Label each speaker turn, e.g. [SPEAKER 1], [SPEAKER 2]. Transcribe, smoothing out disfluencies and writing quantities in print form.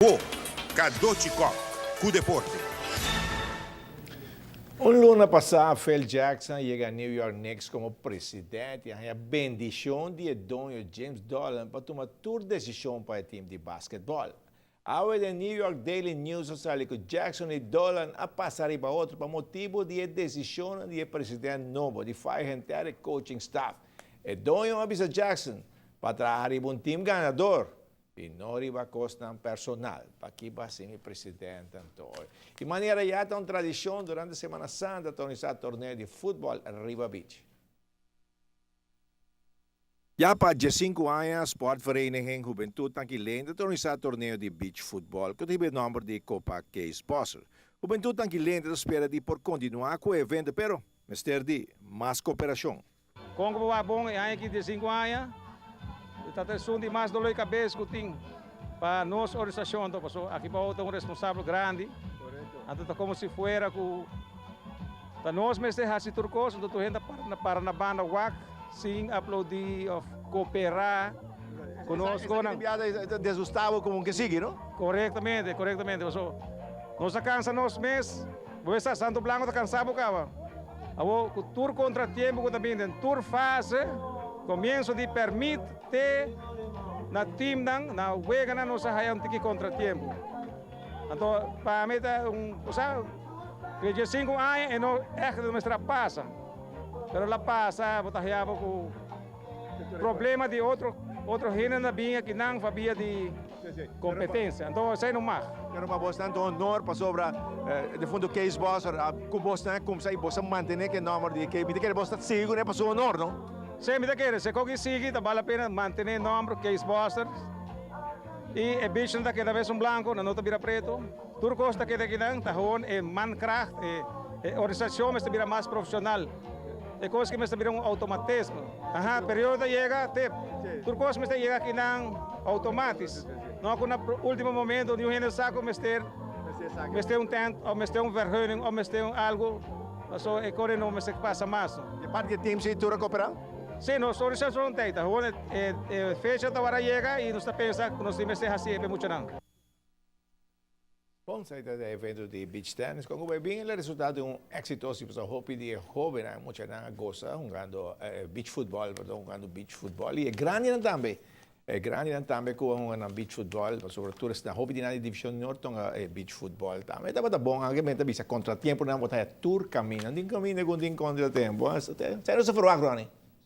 [SPEAKER 1] Po, Kadochikov, cu deporte.
[SPEAKER 2] Un luna passada, Phil Jackson llega a New York Knicks como presidente e a bendição de dono James Dolan para tomar toda decisão para o time de basquetebol. Agora, o New York Daily News sale que Jackson e Dolan a passar para outro por motivo de decisão do presidente novo de fazer coaching staff. O dono avisa Jackson para trazer um time ganador. E não riba costan personal, para que vai ser o presidente. De maneira já está uma tradição durante a Semana Santa, organizar torneio de futebol em Riba Beach. Já para 15 anos, a Sportvereniging Juventud Tanquilende organizar torneio de beach futebol, que tem o nome de Copa Case Bossel. Juventud Tanquilende espera de por continuar com o evento, pero mister de mais cooperação.
[SPEAKER 3] Congo é bom, é aqui de 5 anos. Está tendo de mais dolor de cabeça que tem para nossa organização, então, aqui para um responsável grande, então como se fuera com nós mesmos assim turcos, então gente para na banda WAC, sim, aplaudir, cooperar conosco.
[SPEAKER 2] Desgustavo como que sigue, não?
[SPEAKER 3] Corretamente. Nós cansa nós mesmos, você Santo Blanco está cansado, cara. O tour contratempo também, tour fase. Comienzo de permitir na time na wega na nossa hayam tiki contratempo. Então, para mim que 5 anos e não é que nuestra passa. Pero la passa, bota hayaba com problema de outro gênero na binha que não fazia de competência. Então, sei não mais.
[SPEAKER 2] Quero para bastante honor para sobre de fundo case boss, com bastante como sai você manter que número de que me quer bastante seguro é para seu honor, não?
[SPEAKER 3] Sim, me quer, se qualquer sigue, vale a pena manter o número case bosser. E a bicho da que da vez branco, na nota vira preto. Turcos da que não, tá ruim, é mankracht, a organização mas vira mais profissional. É coisa que mas vira automatismo. Aha, período chega, Turcos mas chega aqui não automático. Não com no último momento, de um saco mas ter tent, ou mas ter vergunning, ou mas ter algo. Então, é coisa não mas passa mais.
[SPEAKER 2] E parte do time se tura cooperar?
[SPEAKER 3] Sim, nós organização não tem, fecha da hora chega e nós pensamos que nós temos que fazer muito não.
[SPEAKER 2] Bom, sai do evento de beach tennis, como vai bem, o resultado é exitoso, porque o hobby de jovem, muito não gosta, jogando beach futebol, jogando beach futebol, e é grande também. É grande também com um beach futebol, sobretudo na hobby de na divisão norte, beach futebol também. Estava bom, anche bisa contratempo, não botar tour caminho, não caminho com contratempo. Sério, se for agora,